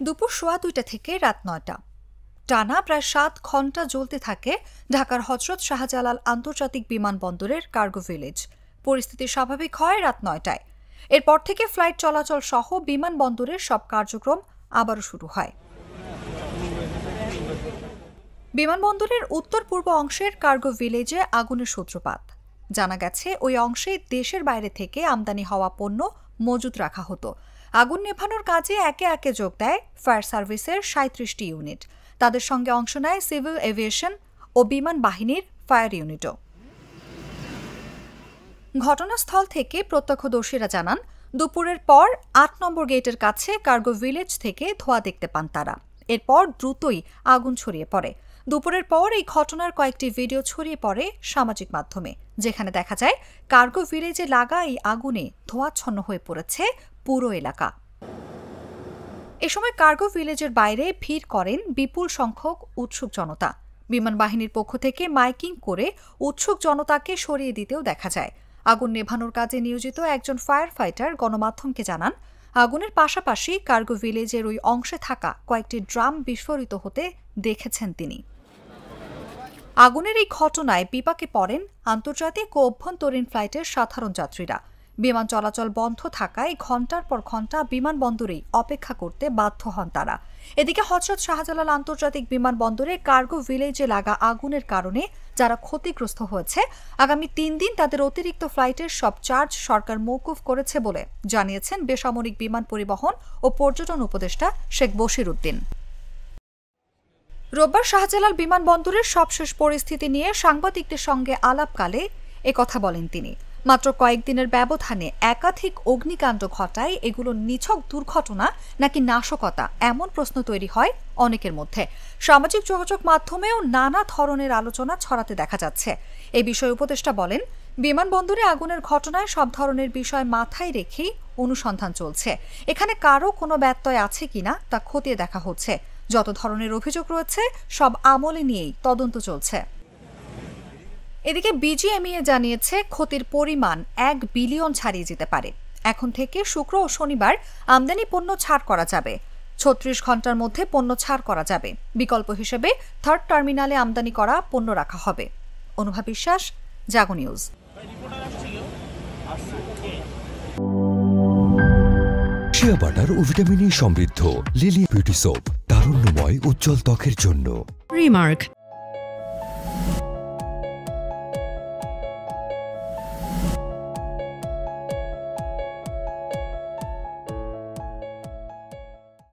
দুপুর 2:15 থেকে রাত 9টা টানা প্রায় 7 ঘণ্টা জ্বলতে থাকে ঢাকার হযরত শাহজালাল আন্তর্জাতিক বিমানবন্দরের কার্গো ভিলেজ। পরিস্থিতি স্বাভাবিক হয় রাত 9টায়। এরপর থেকে ফ্লাইট চলাচল সহ বিমানবন্দরের সব কার্যক্রম আবারও শুরু হয়। বিমানবন্দরের উত্তর পূর্ব অংশের কার্গো ভিলেজে আগুনের সূত্রপাত। জানা গেছে ওই অংশে দেশের বাইরে থেকে আমদানি হওয়া পণ্য মজুত রাখা হতো। আগুন নেভানোর কাজে একে একে যোগ দেয় ফায়ার সার্ভিসের 37টি ইউনিট। তাদের সঙ্গে অংশ নেয় সিভিল এভিয়েশন ও বিমান বাহিনীর ফায়ার ইউনিটও। ঘটনাস্থল থেকে প্রত্যক্ষদর্শীরা জানান, দুপুরের পর 8 নম্বর গেটের কাছে কার্গো ভিলেজ থেকে ধোঁয়া দেখতে পান তারা। এরপর দ্রুতই আগুন ছড়িয়ে পড়ে। দুপুরের পর এই ঘটনার কয়েকটি ভিডিও ছড়িয়ে পড়ে সামাজিক মাধ্যমে, যেখানে দেখা যায় কার্গো ভিলেজে লাগা এই আগুনে ধোঁয়াচ্ছন্ন হয়ে পড়েছে পুরো এলাকা। এ সময় কার্গো ভিলেজের বাইরে ভিড় করেন বিপুল সংখ্যক উৎসুক জনতা। বিমান বাহিনীর পক্ষ থেকে মাইকিং করে উৎসুক জনতাকে সরিয়ে দিতেও দেখা যায়। আগুন নেভানোর কাজে নিয়োজিত একজন ফায়ার ফাইটার গণমাধ্যমকে জানান, আগুনের পাশাপাশি কার্গো ভিলেজের ওই অংশে থাকা কয়েকটি ড্রাম বিস্ফোরিত হতে দেখেছেন তিনি। আগুনের এই ঘটনায় বিপাকে পড়েন আন্তর্জাতিক ও অভ্যন্তরীণ ফ্লাইটের সাধারণ যাত্রীরা। বিমান চলাচল বন্ধ থাকায় ঘণ্টার পর ঘণ্টা বিমানবন্দরেই অপেক্ষা করতে বাধ্য হন তারা। এদিকে হযরত শাহজালাল আন্তর্জাতিক বিমানবন্দরে কার্গো ভিলেজে লাগা আগুনের কারণে যারা ক্ষতিগ্রস্ত হয়েছে, আগামী 3 দিন তাদের অতিরিক্ত ফ্লাইটের সব চার্জ সরকার মওকুফ করেছে বলে জানিয়েছেন বেসামরিক বিমান পরিবহন ও পর্যটন উপদেষ্টা শেখ বশির উদ্দিন। রোববার শাহজালাল বিমানবন্দরের সবশেষ পরিস্থিতি নিয়ে সাংবাদিকদের সঙ্গে আলাপকালে একথা বলেন তিনি। মাত্র কয়েকদিনের ব্যবধানে একাধিক অগ্নিকাণ্ড ঘটায় এগুলো নিছক দুর্ঘটনা নাকি নাশকতা, এমন প্রশ্ন তৈরি হয় অনেকের মধ্যে। সামাজিক যোগাযোগ মাধ্যমেও নানা ধরনের আলোচনা ছড়াতে দেখা যাচ্ছে। এই বিষয়ে উপদেষ্টা বলেন, বিমানবন্দরে আগুনের ঘটনায় সব ধরনের বিষয় মাথায় রেখেই অনুসন্ধান চলছে। এখানে কারো কোনো ব্যত্যয় আছে কিনা তা খতিয়ে দেখা হচ্ছে। যত ধরনের অভিযোগ রয়েছে সব আমলে নিয়েই তদন্ত চলছে। এদিকে বিজিএমইএ জানিয়েছে ক্ষতির পরিমাণ 1 বিলিয়ন ছাড়িয়ে যেতে পারে। এখন থেকে শুক্র ও শনিবার আমদানি পণ্য ছাড় করা যাবে। 36 ঘণ্টার মধ্যে পণ্য ছাড় করা যাবে। বিকল্প হিসেবে থার্ড টার্মিনালে আমদানি করা পণ্য রাখা হবে। অনুভা বিশ্বাস, জাগো নিউজ। শিয়া বাটার ও ভিটামিন ই সমৃদ্ধ লিলি বিউটি সোপ, তারুণ্যময় উজ্জ্বল ত্বকের জন্য। রিমার্ক